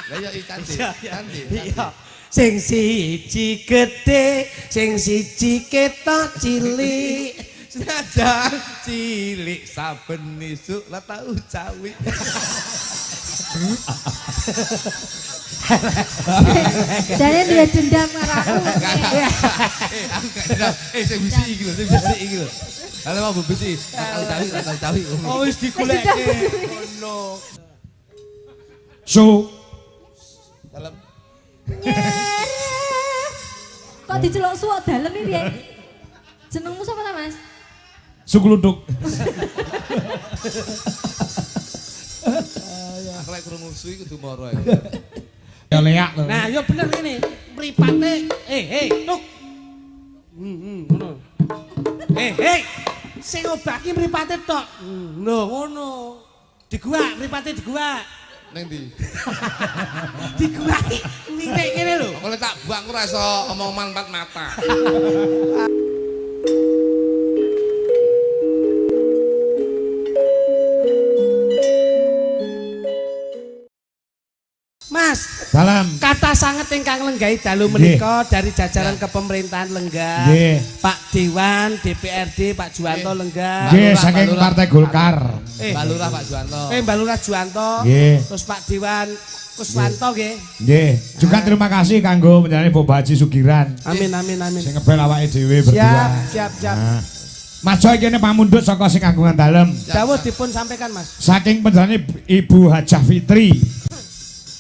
Lah ya cantik. Cantik. Iya. Sing siji gedhe, sing siji ketok cilik. Senajan cilik saben isuk lah tau cawi. Jane dia dendam karo aku. Aku gak dendam. Sing besi iki lho, sing besi iki lho. Kalau mau besi, tak cawi. Oh wis digoleke. Ngono. So. Dalam. Kok diceluk suwak dalem iki piye? Jenengmu sapa ta, Mas? Sukluduk. Aku lek krungu suwi kudu moro. Ya leak lho. Nah, yo bener ngene. Mripate, tuk. Ngono. Sing ngobaki mripate tok. Lho, ngono. Diguak, mripate diguak. Ning ndi? Diguaki nitik kene lho. Kok lek tak buang ora iso omong manfaat mata. Mas, Dalam. kata sanget ingkang lenggahi dalu menika dari jajaran kepemerintahan lenggah. Nggih. Pak Dewan, DPRD, Pak Juwanto lenggah. Nggih, saking Partai Golkar. Mbak Lurah Pak Juwanto. Mbak Lurah Juwanto. Nggih. Terus Pak Dewan Kuswanto nggih. Nggih. Juga terima kasih kanggo penjane Bapak Haji Sugiran. Amin. Sing ngebel awake dhewe berdua. Siap. Nah. Mas Joy kene pamundhut saka sing kagungan dalem. Dawuh dipun sampaikan, Mas. Saking penjane Ibu Hajah Fitri.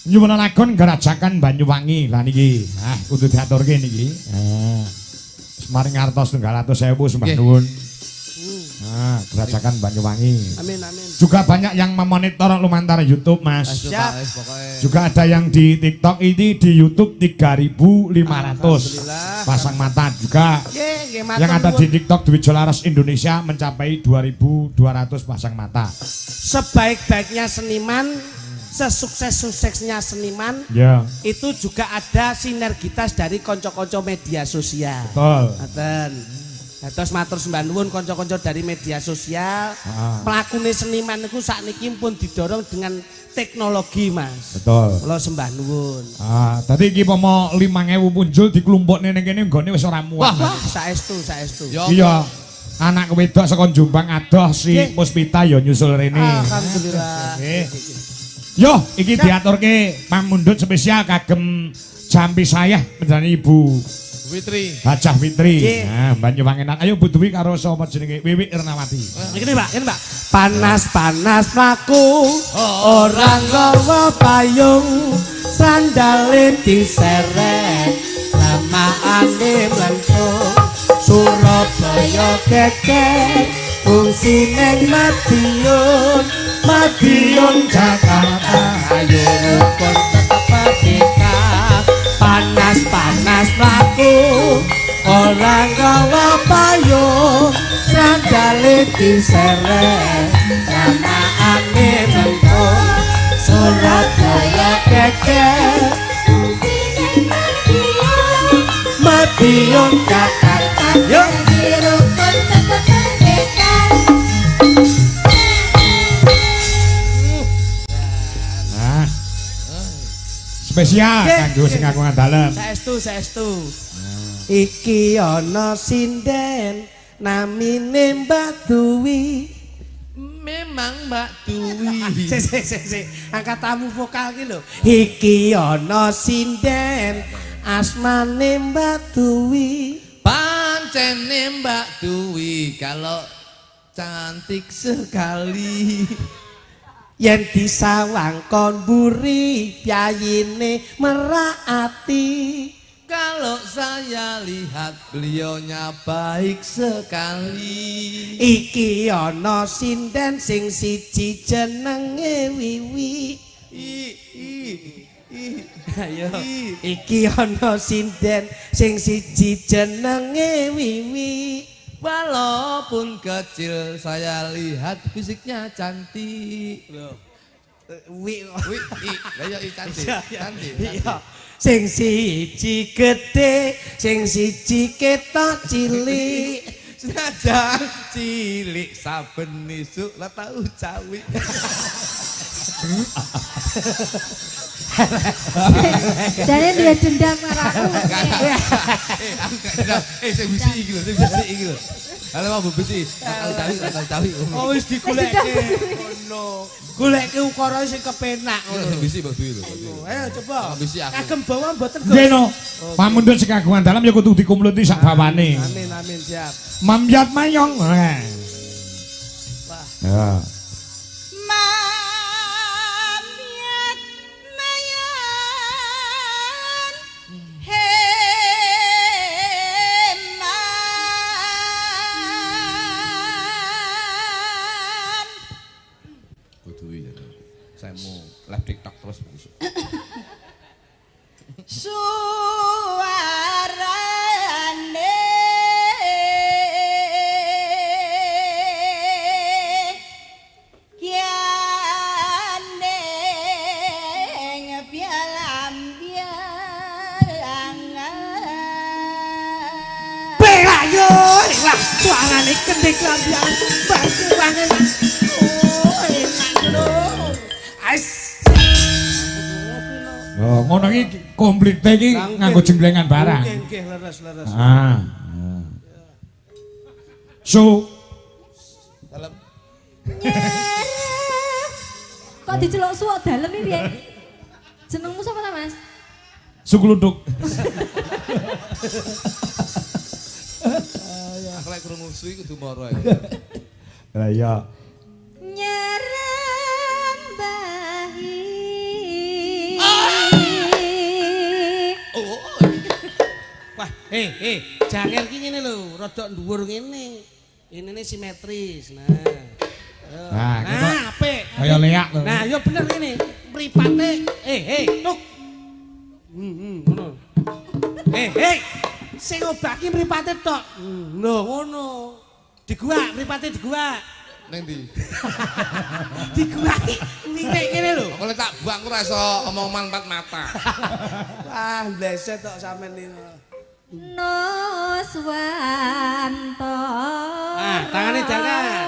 Nyuwunaken gerajakan Banyuwangi. Lah niki, kudu diaturke niki. Semaring ngartos 300.000 sembah nuwun. Gerajakan Banyuwangi. Amin. Juga banyak yang memonitor lumantar YouTube, Mas. Siap. Juga ada yang di TikTok ini di YouTube 3.500 pasang mata juga. Nggih, Yang ada di TikTok Dwi Jolaras Indonesia mencapai 2.200 pasang mata. Sebaik-baiknya seniman, sesukses-suksesnya seniman, Ya, itu juga ada sinergitas dari konco-konco media sosial. betul. Ngaten. Nah, terus matur sembah nuwun kanca-kanca dari media sosial. Mlakune seniman niku sakniki pun didorong dengan teknologi, Mas. Betul. Kula sembah nuwun. Tadi iki pomo 5.000 muncul dikelompokne ning kene nggone wis ora muat. Wah, saestu. Iya. Anak wedok saka Jombang adoh si Puspita ya nyusul rene. Alhamdulillah. Yo, iki diaturke pamundhut spesial kagem jampi saya penjane Ibu Fitri. Hajah Fitri. Nah, Banyuwangi. Ayo butuhi karo sapa jenenge Wiwi Irnawati. Ini Pak. Panas-panas laku, orang nggawa payung, sandale diseret, lamaane mlentung, Surabaya geger, fungsi neng Madiun Jakarta, ayo rukun tetep merdeka. Panas-panas laku, orang nggawa payung, sandale diseret, lamaane mlentung, Surabaya geger, Madiun Jakarta, yuk dirukun tetep merdeka. Spesial kanggo sing kagungan dalem. Saestu. Iki ana sinden namine Mbak Duwi. Memang Mbak Duwi. Sik. Angkat tamu vokal ki lho. Iki ana sinden asmane Mbak Duwi. Pancene Mbak Duwi kalau cantik sekali. Yen disawang kon buri piyayine meraati. Kalau saya lihat beliaunya baik sekali. Iki ana sinden sing siji jenenge Wiwi. Ayo. Iki ana sinden sing siji jenenge Wiwi. Walaupun kecil saya lihat fisiknya cantik. Loh. Cantik. Iya. Sing siji gedhe, sing siji ketok cilik. Senajan cilik saben isuk lah tau cawi. Jane duwe dendam karo aku. Aku gak dendam. Sing besi iki lho, sing besi iki lho. Halo Mbak Besi, akal tawi. Oh wis digoleke. Ngono. Goleke ukara sing kepenak ngono. Sing besi Mbak Dwi lho. Ayo coba. Besi aku. Kagem bawa mboten Nggih no. Pamundhut sing kagungan dalam ya kudu dikumpulti sak bawane. Amin siap. Mamyat mayong. Wah. Ya. Saya mau live TikTok terus. Suarane kiane ngepialam biarangan Bela yo, lah suarane kendhek lambian batu banget. Oh, enak lho. Ais. Oh, ngono iki komplit iki nganggo jenglengan barang. Nggih, leres. Ah. So, Dalam Kok diceluk suwak dalem iki piye? Jenengmu sapa ta, Mas? sukluduk. aku lek krungu suwi kudu moro ae. Lah iya. nyerembahi Wah, jangel ki ngene lho, rada dhuwur ngene. Inine simetris. Nah. Nah, kita apik. kaya leak lho. Nah, yo bener ngene. Mripate, tuk. Ngono. Sing obaki mripate tok. Lho, ngono. Diguak, mripate diguak. Neng ndi? Diguak lirik kene lho. Kalau tak buang aku ora iso omong empat mata. Wah, bleset tok sampean iki. Noswanto. Ah, tangane jangan.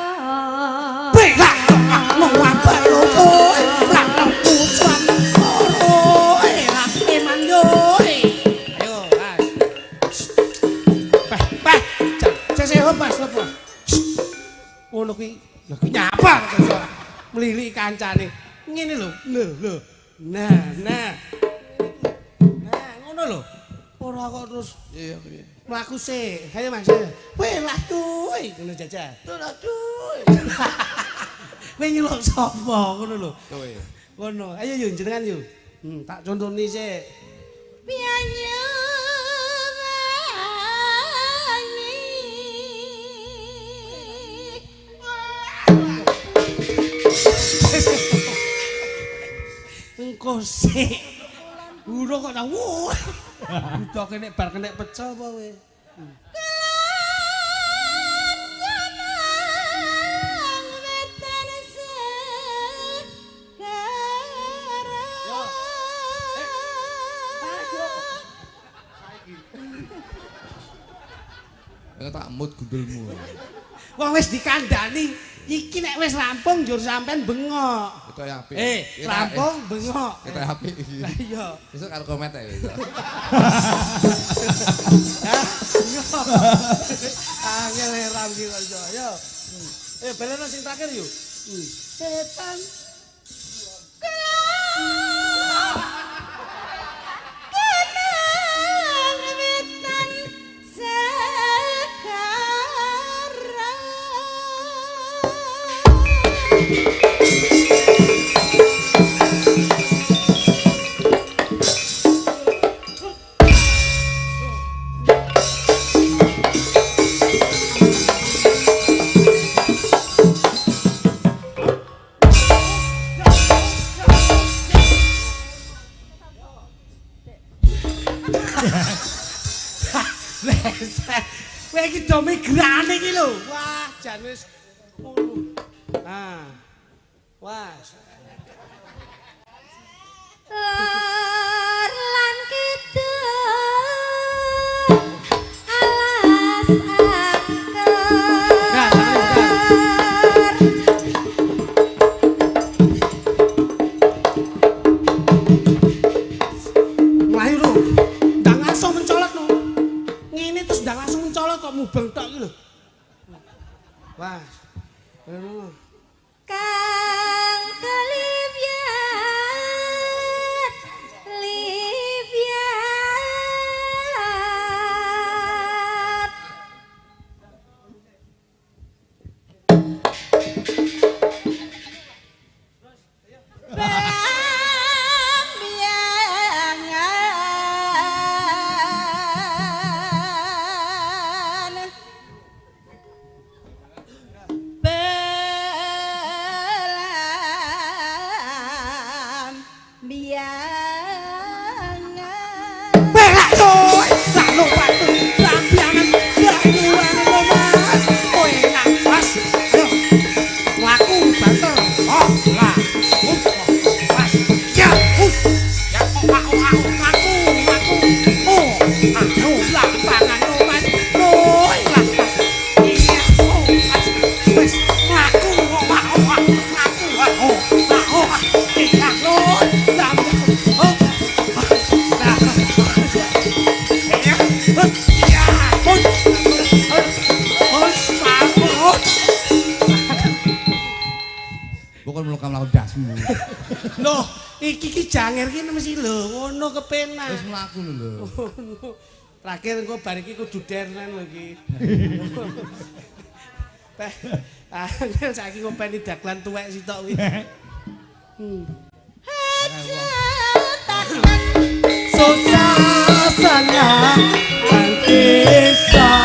Bela, mau apa lo? Lah, pucuan. Lah, eman yo. Ayo, Mas. Saya lepas. Ngono kuwi, lha kuwi nyapa kok mlili kancane. Ngene lho. Nah, ngono lho. Ora kok terus Iya, piye? mlaku sik. Ayo Mas. Welah tuh. Ngono jajal. Tuh. Kowe nyeluk sapa ngono lho. Kowe. Ngono. Ayo yo jenengan yo. Tak contoni sik. pianyu Engko sik. Urung kok nang. Udah kene bar kena pecel apa kowe? Enggak tak mood gundulmu. Wong wis dikandani, iki nek wis rampung njur sampean bengok. Kita yang apik. Rampung bengok. Kita apik iki. Lah iya. Besok karo komet ae. Angel ram ki kok iso. Yo. Beleno sing terakhir yo. Setan. Kowe iki do migrane iki lho. Wah, jan wis ngono. Nah. Wah. Lor lan kidul alas angker. Wah. Ngono. Kang Kalivian Livian Bukan melukam laut dasmu. Loh, iki janger ki mesti lho ngono kepenak. Wis mlaku lho. Terakhir engko bar iki kudu dernen lho iki. Angel saiki ngopeni daglan tuwek sitok kuwi. Susah sana kisah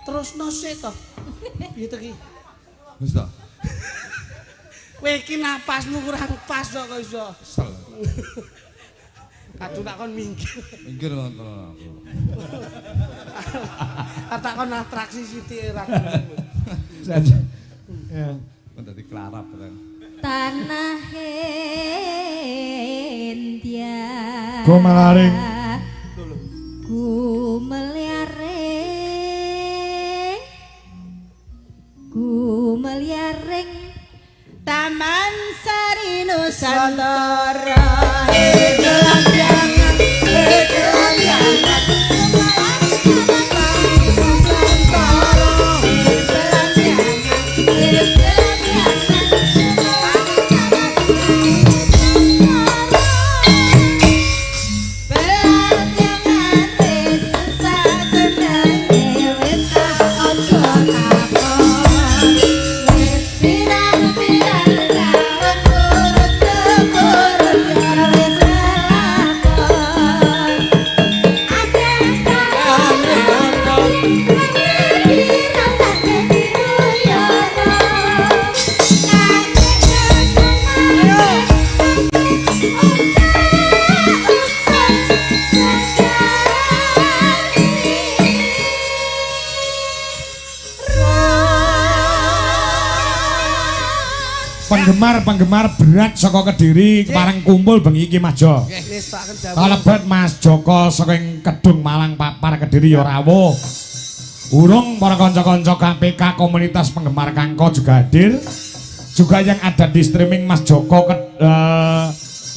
terus nose toh. Piye to ki? Wis to. Kowe iki napasmu kurang pas kok iso. Sel. Aduh tak kon minggir. Minggir wonten aku. Tak kon atraksi sithik ra. Ya. Kon dadi klarap kan. tanah India Gumelaring. Gumeliaring Taman Sari Nusantara Penggemar berat saka Kediri kepareng kumpul bengi iki Mas Jo. Wis tak kendhamu. Kalebet Mas Joko saking Kedung Malang Papar Kediri ya rawuh. Urung para kanca-kanca KPK komunitas penggemar Kangko juga hadir. Juga yang ada di streaming Mas Joko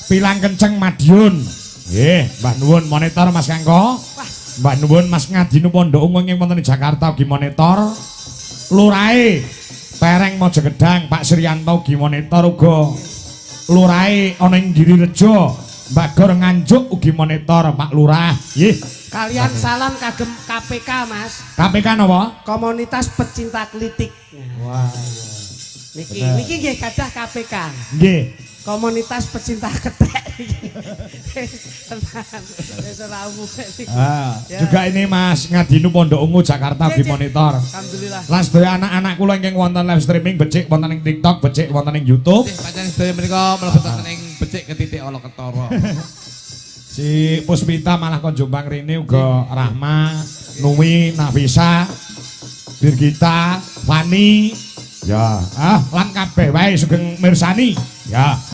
Pilang Kenceng Madiun. Nggih, Mbah nuwun monitor Mas Kangko. Mbah nuwun Mas Ngadinu Pondok Ungu ing wonten Jakarta ugi monitor. Lurahe Pereng Mojogedang Pak Suryanto ugi monitor uga. Lurahe ana ing Girirejo Bagor Nganjuk ugi monitor Pak Lurah. Nggih. Kalian salam kagem KPK Mas. KPK napa? Komunitas Pecinta Klitik. Wah. Niki nggih gadah KPK. Nggih. Komunitas Pecinta Ketek. Tenan. Wis ora umum. Juga ini Mas Ngadinu Pondok Ungu Jakarta ugi monitor. Alhamdulillah. Lan sedaya anak-anak kula ingkang wonten live streaming becik wonten ing TikTok, becik wonten ing YouTube. Nggih, pancen sedaya menika mlebet wonten ing becik ketitik ala ketara. Si Puspita malah kon jombang rene uga Rahma, Numi, Nafisa, Birgita, Fani, Ya, lan kabeh wae sugeng mirsani. Ya.